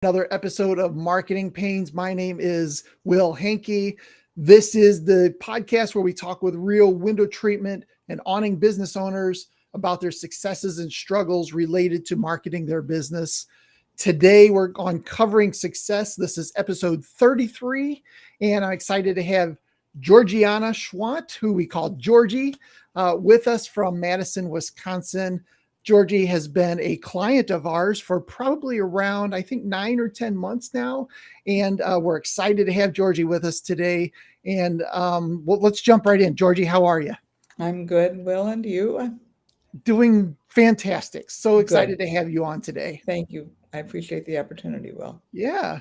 Another episode of Marketing Pains. My name is Will Hankey. This is the podcast where we talk with real window treatment and awning business owners about their successes and struggles related to marketing their business. Today, we're on covering success. This is episode 33, and I'm excited to have Georgiana Schwandt, who we call Georgi, with us from Madison, Wisconsin. Georgi has been a client of ours for probably around, I think, 9 or 10 months now. And we're excited to have Georgi with us today. And let's jump right in. Georgi, how are you? I'm good, Will, and you? Doing fantastic. So excited Good. to have you on today. Thank you. I appreciate the opportunity, Will. Yeah.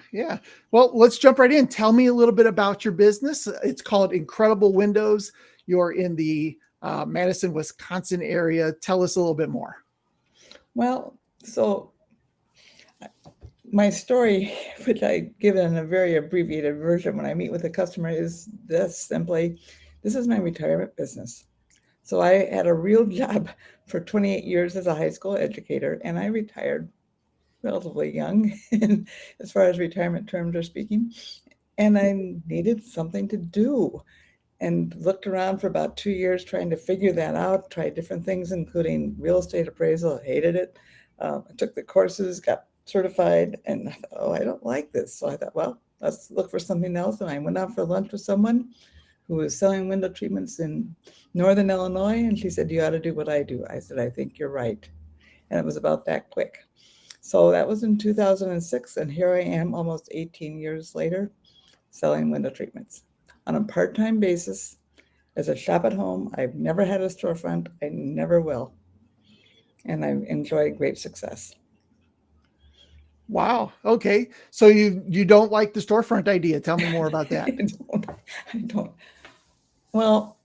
Well, let's jump right in. Tell me a little bit about your business. It's called Incredible Windows. You're in the Madison, Wisconsin area. Tell us a little bit more. Well, so my story, which I give in a very abbreviated version when I meet with a customer, is this is my retirement business. So I had a real job for 28 years as a high school educator, and I retired relatively young as far as retirement terms are speaking. And I needed something to do and looked around for about 2 years trying to figure that out, tried different things, including real estate appraisal, hated it. I took the courses, got certified, and I thought, oh, I don't like this. So I thought, well, let's look for something else. And I went out for lunch with someone who was selling window treatments in Northern Illinois. And she said, you ought to do what I do. I said, I think you're right. And it was about that quick. So that was in 2006. And here I am almost 18 years later selling window treatments on a part-time basis as a shop at home. I've never had a storefront. I never will. And I've enjoyed great success. Wow. Okay. So you don't like the storefront idea. Tell me more about that. I don't. Well,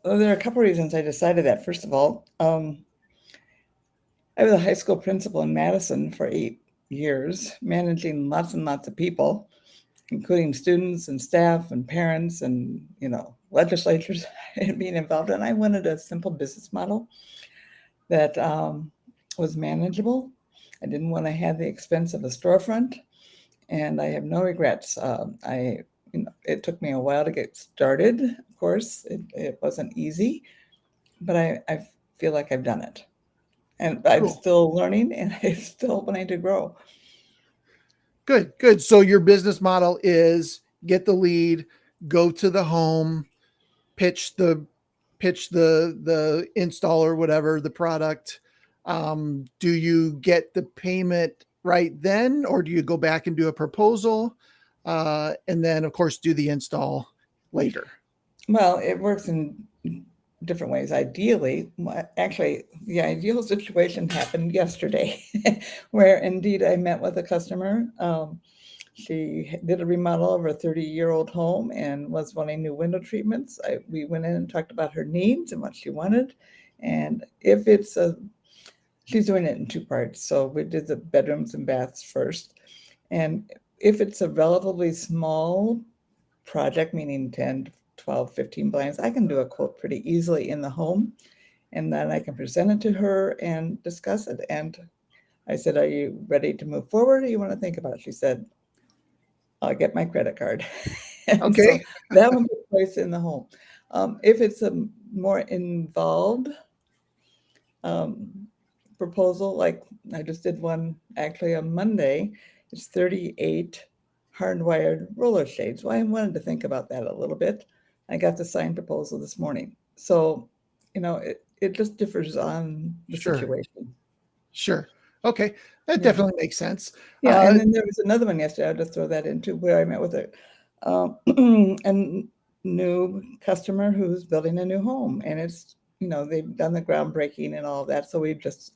there are a couple of reasons I decided that. First of all, I was a high school principal in Madison for 8 years, managing lots and lots of people, including students and staff and parents and, legislatures being involved. And I wanted a simple business model that was manageable. I didn't want to have the expense of a storefront, and I have no regrets. It took me a while to get started. Of course, it wasn't easy, but I feel like I've done it. And I'm still learning, and I'm still wanting to grow. Good. So your business model is get the lead, go to the home, pitch the installer, whatever the product. Do you get the payment right then, or do you go back and do a proposal, and then of course do the install later? Well, it works in different ways. Ideally, actually, the ideal situation happened yesterday, where indeed I met with a customer. She did a remodel of a 30-year-old home and was wanting new window treatments. We went in and talked about her needs and what she wanted. And if she's doing it in 2 parts. So we did the bedrooms and baths first. And if it's a relatively small project, meaning 10, 12, 15 blinds, I can do a quote pretty easily in the home. And then I can present it to her and discuss it. And I said, are you ready to move forward, or you want to think about it? She said, I'll get my credit card. Okay. So that one takes place in the home. If it's a more involved proposal, like I just did one actually on Monday, it's 38 hardwired roller shades. Well, I wanted to think about that a little bit. I got the signed proposal this morning. So, it just differs on the situation. Sure. Okay. That definitely makes sense. Yeah, and then there was another one yesterday. I'll just throw that in too, where I met with a new customer who's building a new home, and it's they've done the groundbreaking and all of that. So we just,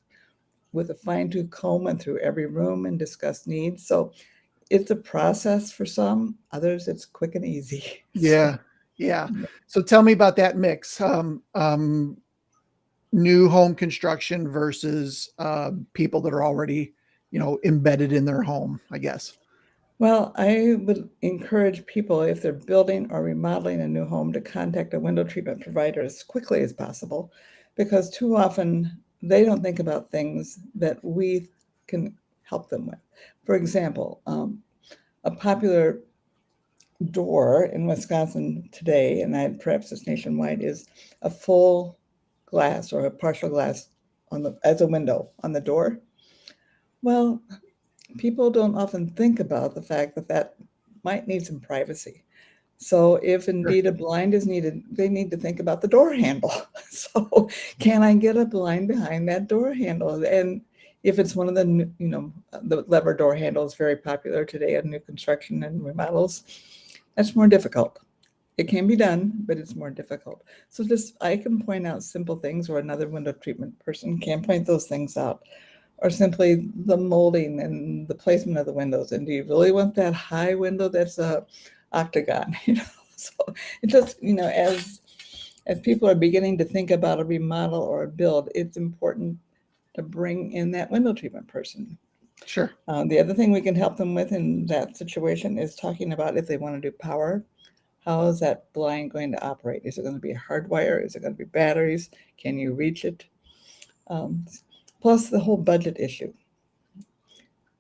with a fine-tooth comb, went through every room and discussed needs. So it's a process for some. Others, it's quick and easy. Yeah. So tell me about that mix. New home construction versus people that are already, embedded in their home, I guess. Well, I would encourage people, if they're building or remodeling a new home, to contact a window treatment provider as quickly as possible, because too often they don't think about things that we can help them with. For example, a popular door in Wisconsin today, and perhaps it's nationwide, is a full glass or a partial glass as a window on the door. Well, people don't often think about the fact that that might need some privacy. So if Sure. indeed a blind is needed, they need to think about the door handle. So can I get a blind behind that door handle? And if it's one of the, the lever door handle is very popular today in new construction and remodels, that's more difficult. It can be done, but it's more difficult. So I can point out simple things, or another window treatment person can point those things out, or simply the molding and the placement of the windows. And do you really want that high window that's a octagon? So it just, as people are beginning to think about a remodel or a build, it's important to bring in that window treatment person. Sure. The other thing we can help them with in that situation is talking about if they want to do power. How is that blind going to operate? Is it going to be hardwire? Is it going to be batteries? Can you reach it? Plus the whole budget issue.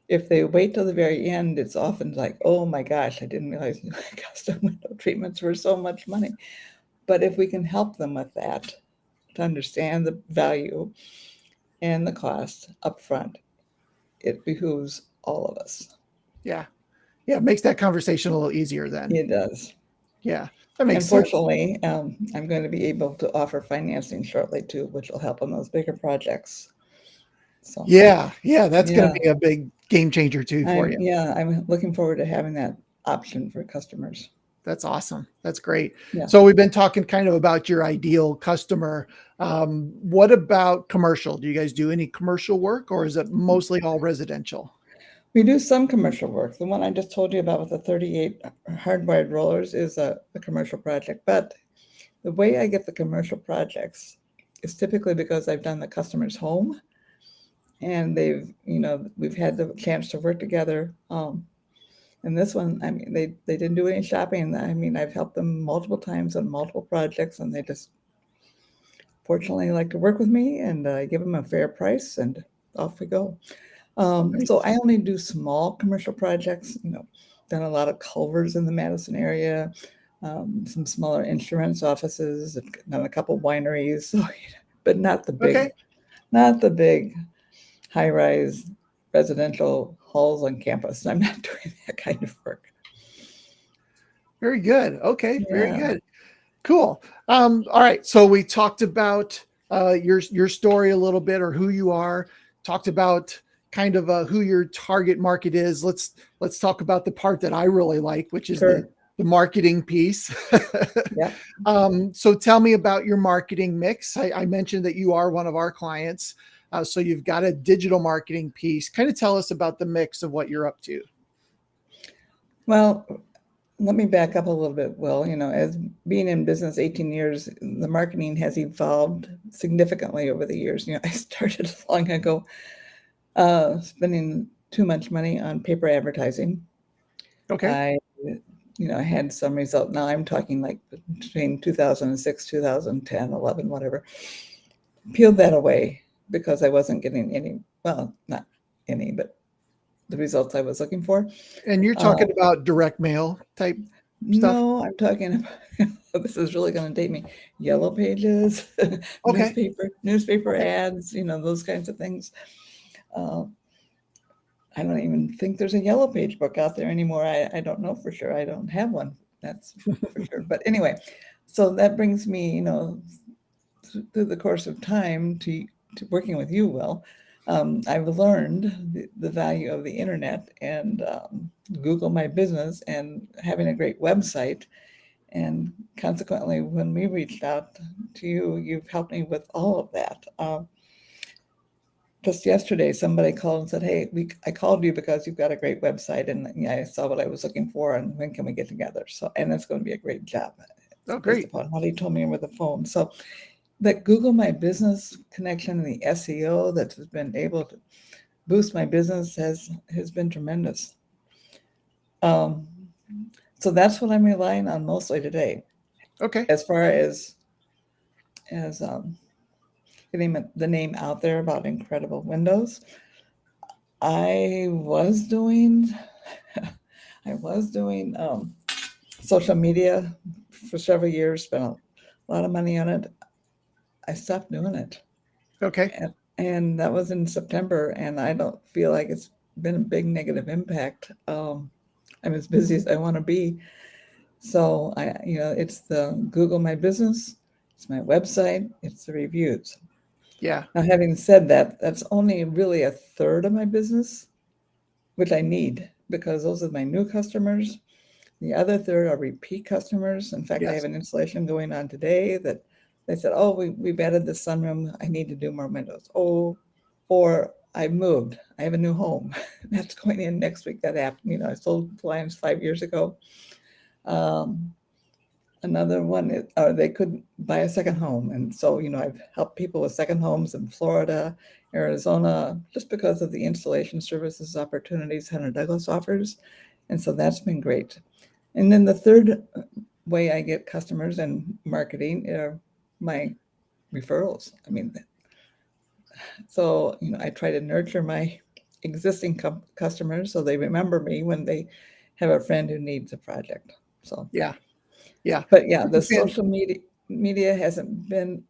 If they wait till the very end, it's often like, oh my gosh, I didn't realize custom window treatments were so much money. But if we can help them with that, to understand the value and the cost up front, it behooves all of us. Yeah. Yeah. It makes that conversation a little easier then. It does. Yeah. That makes sense. Unfortunately, I'm going to be able to offer financing shortly too, which will help on those bigger projects. So Yeah. That's going to be a big game changer too for you. Yeah, I'm looking forward to having that option for customers. That's awesome. That's great. Yeah. So we've been talking kind of about your ideal customer. What about commercial? Do you guys do any commercial work, or is it mostly all residential? We do some commercial work. The one I just told you about with the 38 hardwired rollers is a commercial project. But the way I get the commercial projects is typically because I've done the customer's home, and we've had the chance to work together. And this one, I mean, they didn't do any shopping. I mean, I've helped them multiple times on multiple projects, and they just fortunately like to work with me, and I give them a fair price, and off we go. So I only do small commercial projects, done a lot of culverts in the Madison area, some smaller insurance offices, done a couple wineries, but not the big high-rise residential halls on campus. I'm not doing that kind of work. Very good. Okay. Very good. Cool. All right. So we talked about your story a little bit, or who you are, talked about kind of who your target market is. Let's talk about the part that I really like, which is the marketing piece. Yeah. So tell me about your marketing mix. I mentioned that you are one of our clients. So you've got a digital marketing piece. Kind of tell us about the mix of what you're up to. Well, let me back up a little bit, Will. As being in business 18 years, the marketing has evolved significantly over the years. I started long ago spending too much money on paper advertising. Okay. I had some result. Now I'm talking like between 2006, 2010, 11, whatever. Peeled that away because I wasn't getting any, well, not any, but the results I was looking for. And you're talking about direct mail type stuff? No, I'm talking about, this is really going to date me, yellow pages, Okay. newspaper ads, those kinds of things. I don't even think there's a yellow page book out there anymore. I don't know for sure. I don't have one. That's for sure. But anyway, so that brings me, through the course of time to working with you, Will. I've learned the value of the internet and Google My Business and having a great website. And consequently, when we reached out to you, you've helped me with all of that. Just yesterday, somebody called and said, "Hey, I called you because you've got a great website, and I saw what I was looking for, and when can we get together?" So, and it's going to be a great job. Oh, great! Based upon what he told me over the phone. So, that Google My Business connection and the SEO that has been able to boost my business has been tremendous. So that's what I'm relying on mostly today. Okay. As far as getting the name out there about Incredible Windows, I was doing, I was doing social media for several years, spent a lot of money on it. I stopped doing it. Okay. And that was in September, and I don't feel like it's been a big negative impact. I'm as busy as I want to be. So it's the Google My Business, it's my website, it's the reviews. Yeah. Now, having said that, that's only really a third of my business, which I need because those are my new customers. The other third are repeat customers. In fact, I Yes. have an installation going on today that they said, "Oh, we've added the sunroom. I need to do more windows." Oh, or I moved. I have a new home. That's going in next week. That happened. I sold appliance 5 years ago. Another one is, they could buy a second home. And so, I've helped people with second homes in Florida, Arizona, just because of the installation services opportunities Hunter Douglas offers. And so that's been great. And then the third way I get customers and marketing are my referrals. So, I try to nurture my existing customers so they remember me when they have a friend who needs a project. So, Yeah. Yeah. but yeah, the social media hasn't been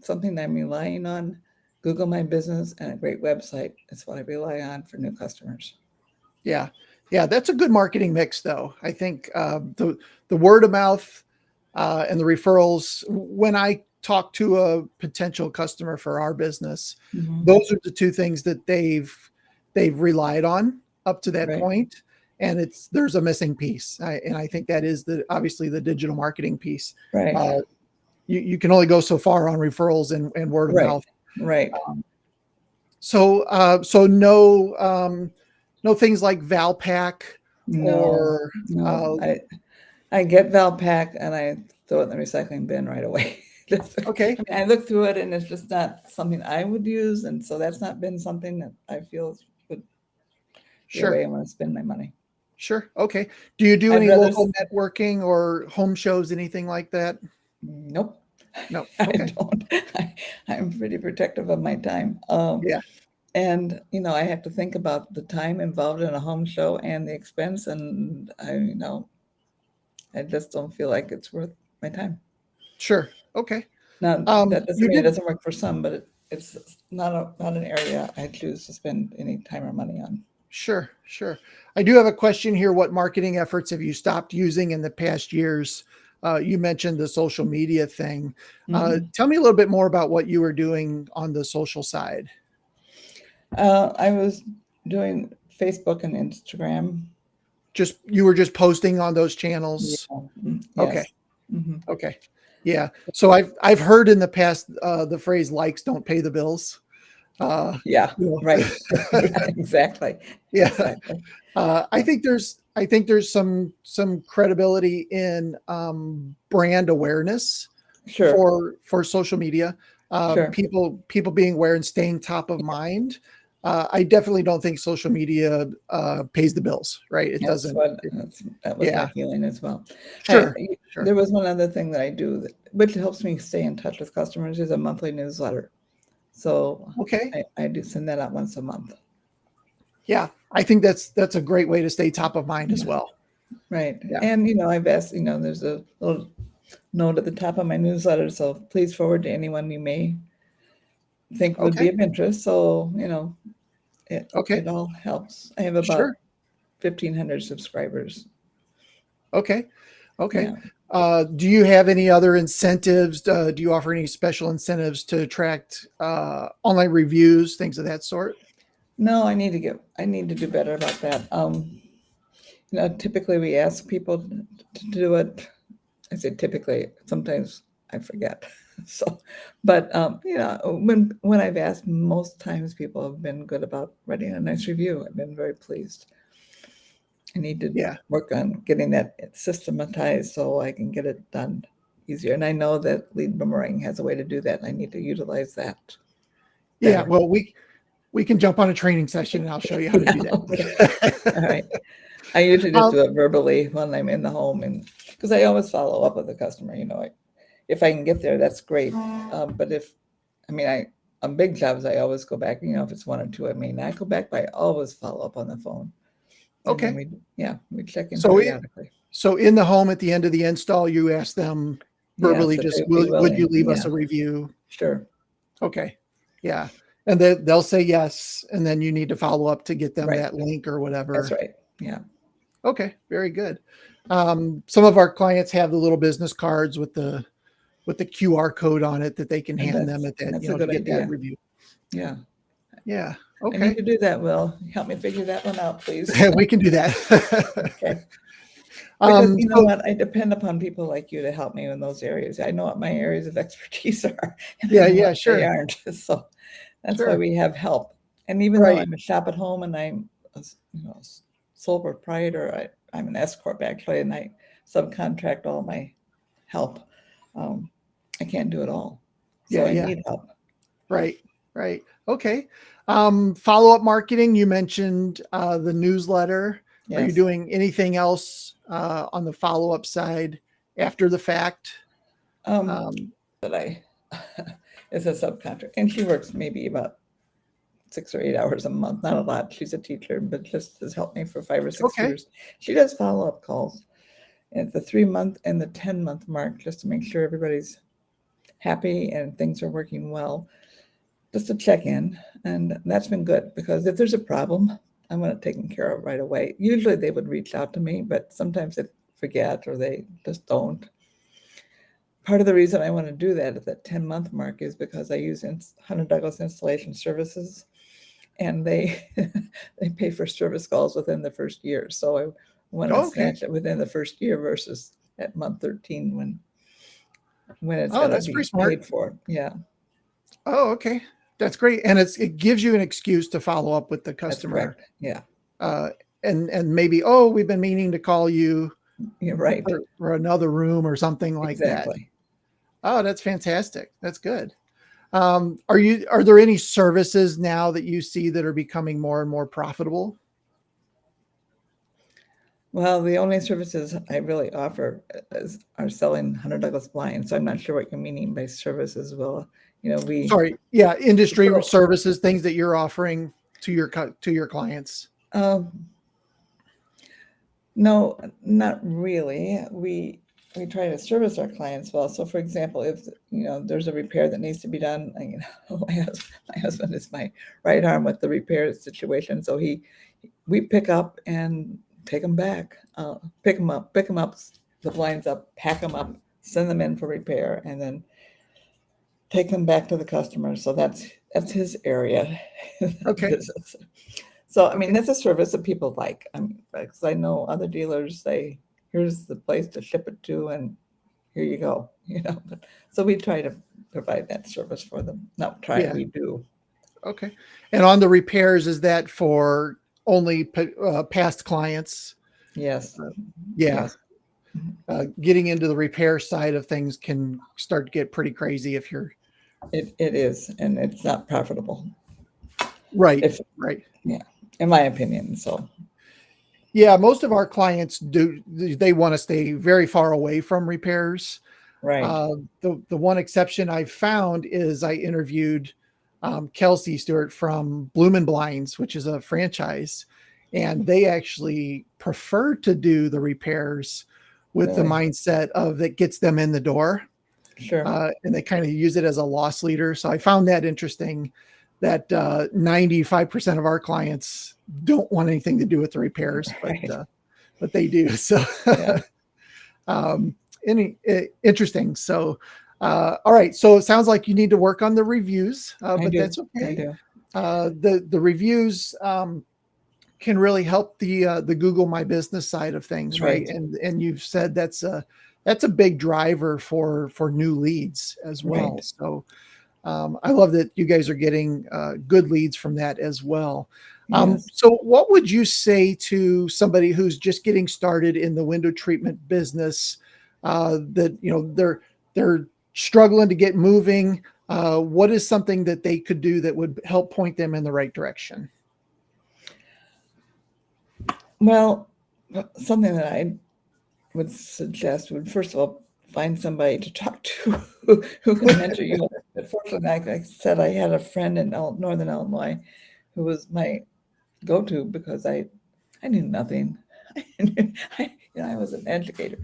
something I'm relying on. Google My Business and a great website is what I rely on for new customers. Yeah. Yeah. That's a good marketing mix, though. I think the word of mouth and the referrals, when I talk to a potential customer for our business, those are the two things that they've relied on up to that Right. point. And there's a missing piece. And I think that is obviously the digital marketing piece. Right. You can only go so far on referrals and word of Right. mouth. Right. So no things like Valpak or No. I get Valpak and I throw it in the recycling bin right away. okay. I look through it and it's just not something I would use, and so that's not been something that I feel would be the way I want to spend my money. Sure. Okay. Do you do any local networking or home shows, anything like that? Nope. No. Okay. I don't. I'm pretty protective of my time. Yeah. And I have to think about the time involved in a home show and the expense, and I just don't feel like it's worth my time. Sure. Okay. Now, that doesn't mean it doesn't work for some, but it's not an area I choose to spend any time or money on. Sure. I do have a question here. What marketing efforts have you stopped using in the past years? You mentioned the social media thing. Tell me a little bit more about what you were doing on the social side. I was doing Facebook and Instagram. You were just posting on those channels? Yeah. Okay. Yes. Okay. Yeah. So I've heard in the past the phrase "likes don't pay the bills." Yeah. Right. Exactly. Yeah. Exactly. I think there's some credibility in brand awareness for social media. People being aware and staying top of mind. I definitely don't think social media pays the bills, right? It doesn't. That was my feeling as well. Sure. There was one other thing that I do, which helps me stay in touch with customers, is a monthly newsletter. So I do send that out once a month. Yeah, I think that's a great way to stay top of mind as well. Right. Yeah. And I've asked, there's a little note at the top of my newsletter, so please forward to anyone you may think would be of interest. So, it all helps. I have about 1,500 subscribers. Okay. Yeah. Do you have any other incentives? Do you offer any special incentives to attract online reviews, things of that sort? No, I need to do better about that. Typically we ask people to do it. I say typically, sometimes I forget. So, but when I've asked, most times people have been good about writing a nice review. I've been very pleased. I need to work on getting that systematized so I can get it done easier. And I know that Lead Boomerang has a way to do that, and I need to utilize that. Yeah, well, we can jump on a training session and I'll show you how to do that. Okay. All right. I usually just do it verbally when I'm in the home, and because I always follow up with the customer. If I can get there, that's great. But I on big jobs, I always go back. If it's one or two, I may not go back, but I always follow up on the phone. And then Okay. we check in So periodically. so in the home at the end of the install, you ask them verbally, Yes, if just they'd be would you willing. leave us Yeah, a review? sure. Okay. Yeah. And they'll say yes. And then you need to follow up to get them Right. that link or That's whatever. right. Yeah. Okay. Very good. Some of our clients have the little business cards with the QR code on it that they can And hand them at that, that's a to good get that idea. review. Yeah. Yeah. I need Okay. to do that, Will. Help me figure that one out, please. We can do that. Okay. Because you know So what? I depend upon people like you to help me in those areas. I know what my areas of expertise are, and I know yeah, what they sure. aren't. So that's why Sure. we have help. And even though Right. I'm a shop at home and I'm a sole proprietor, I'm an S corp actually, and I subcontract all my help. I can't do it all, so I Yeah. need help. Right. Right. Okay. Follow-up marketing, you mentioned the newsletter. Are you Yes. doing anything else on the follow-up side after the fact? That I is a subcontract, and she works maybe about 6 or 8 hours a month. Not a lot. She's a teacher, but just has helped me for 5 or 6 Okay. years. She does follow-up calls at the 3-month and the 10-month mark, just to make sure everybody's happy and things are working well, just to check in. And that's been good, because if there's a problem, I want it taken care of right away. Usually they would reach out to me, but sometimes they forget or they just don't. Part of the reason I want to do that at that 10-month mark is because I use Hunter Douglas Installation Services, and they they pay for service calls within the first year. So I want to Okay. snatch it within the first year versus at month 13 when it's Oh, going to that's pretty be smart. paid for. Yeah, Oh, okay. That's great. And it gives you an excuse to follow up with the that's customer. correct. Yeah, And maybe, oh, we've been meaning to call you you're right. for another room or something like that. Exactly. Oh, that's fantastic. That's good. Are there any services now that you see that are becoming more and more profitable? Well, the only services I really offer are selling Hunter Douglas blinds. So I'm not sure what you're meaning by services. Well, we Sorry. Yeah. Industry so services, things that you're offering to your clients. no, not really. We try to service our clients well. So, for example, if there's a repair that needs to be done, my husband is my right arm with the repair situation. So we pick up and take them back, pick them up, the blinds up, pack them up, send them in for repair, and then take them back to the customer. So that's his area Okay. business. So, I mean, Okay. that's a service that people like. Because I know other dealers say, here's the place to ship it to, and here you go. So we try to provide that service for them. Not try, Yeah. we do. Okay. And on the repairs, is that for only past clients? Yes. Yeah. Yes. Getting into the repair side of things can start to get pretty crazy if you're It is, and it's not profitable. right. If Right. Yeah, in my opinion. So Yeah. Most of our clients they want to stay very far away from repairs. right. The one exception I've found is I interviewed Kelsey Stewart from Bloomin' Blinds, which is a franchise, and they actually prefer to do the repairs with the Really? mindset of that gets them in the door. Sure. And they kind of use it as a loss leader. So I found that interesting that 95% of our clients don't want anything to do with the repairs, Right. but they do. So Yeah, interesting. So, all right. So it sounds like you need to work on the reviews, I but do. that's I okay. do. The reviews can really help the Google My Business side of things, right? Right. And you've said that's a big driver for new leads as well. Right. So I love that you guys are getting good leads from that as well. Yes. So what would you say to somebody who's just getting started in the window treatment business, that they're struggling to get moving? What is something that they could do that would help point them in the right direction? Well, something that I would suggest would, first of all, find somebody to talk to who can mentor you But fortunately, like I said, I had a friend in Northern Illinois who was my go-to because I knew nothing. I was an educator,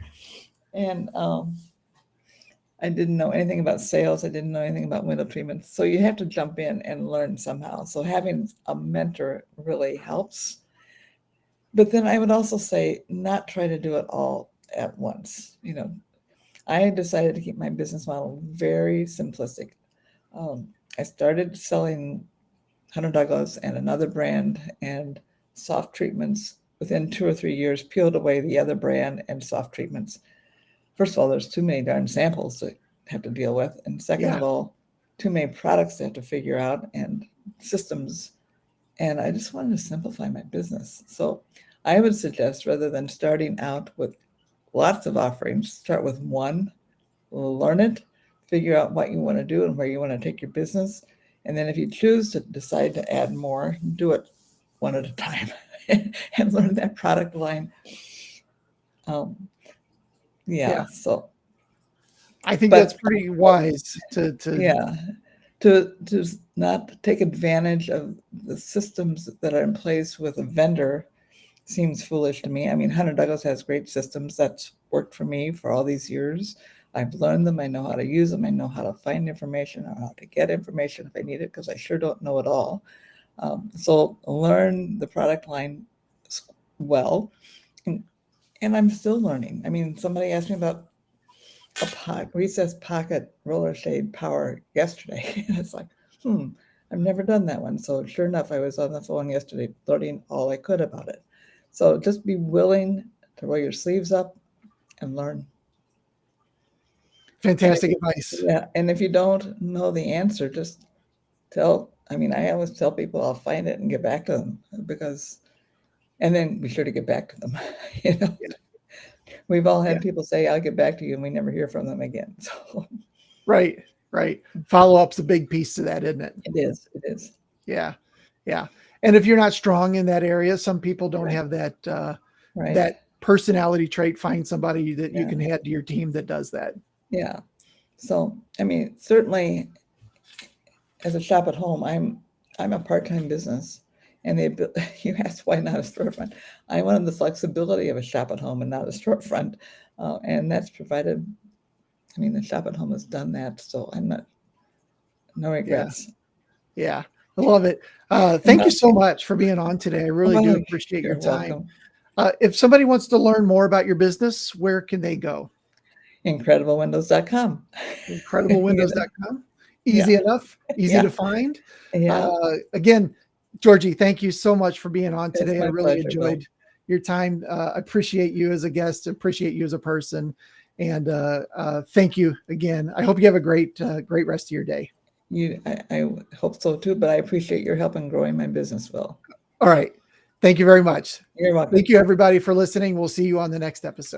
and I didn't know anything about sales. I didn't know anything about window treatment. So you have to jump in and learn somehow. So having a mentor really helps. But then I would also say not try to do it all at once. I decided to keep my business model very simplistic. I started selling Hunter Douglas and another brand and soft treatments. Within 2 or 3 years, peeled away the other brand and soft treatments. First of all, there's too many darn samples to have to deal with. And second Yeah. of all, too many products to have to figure out and systems. And I just wanted to simplify my business. So I would suggest, rather than starting out with lots of offerings, start with one, learn it, figure out what you want to do and where you want to take your business. And then if you choose to decide to add more, do it one at a time and learn that product line. Yeah. So I think But- that's pretty wise to yeah, to not take advantage of the systems that are in place with a vendor seems foolish to me. I mean, Hunter Douglas has great systems that's worked for me for all these years. I've learned them. I know how to use them. I know how to find information or how to get information if I need it, because I sure don't know it all. So learn the product line well. And I'm still learning. I mean, somebody asked me about a recessed pocket roller shade power yesterday. And it's like, I've never done that one. So sure enough, I was on the phone yesterday learning all I could about it. So just be willing to roll your sleeves up and learn. fantastic advice. Yeah. And if you don't know the answer, just I always tell people I'll find it and get back to them, and then be sure to get back to them. Yeah. We've all had Yeah. people say, I'll get back to you, and we never hear from them again. So Right. Follow-up's a big piece to that, isn't it? it is. Yeah. And if you're not strong in that area, some people don't Right. have that Right. that personality trait. Find somebody that you Yeah. can add to your team that does that. Yeah. So, I mean, certainly as a shop at home, I'm a part-time business, and you asked why not a storefront. I wanted the flexibility of a shop at home and not a storefront, and that's provided. I mean, the shop at home has done that, so no regrets. Yeah. I love it. Thank you so much for being on today. I really do appreciate your You're time. welcome. If somebody wants to learn more about your business, where can they go? IncredibleWindows.com. IncredibleWindows.com. Easy enough, easy Yeah. to find. Yeah. Again, Georgie, thank you so much for being on today. I my really pleasure, Will. enjoyed your time. Appreciate you as a guest, appreciate you as a person. And thank you again. I hope you have a great rest of your day. I hope so too, but I appreciate your help in growing my business, Will. All right. Thank you very much. You're welcome. Thank you, everybody, for listening. We'll see you on the next episode.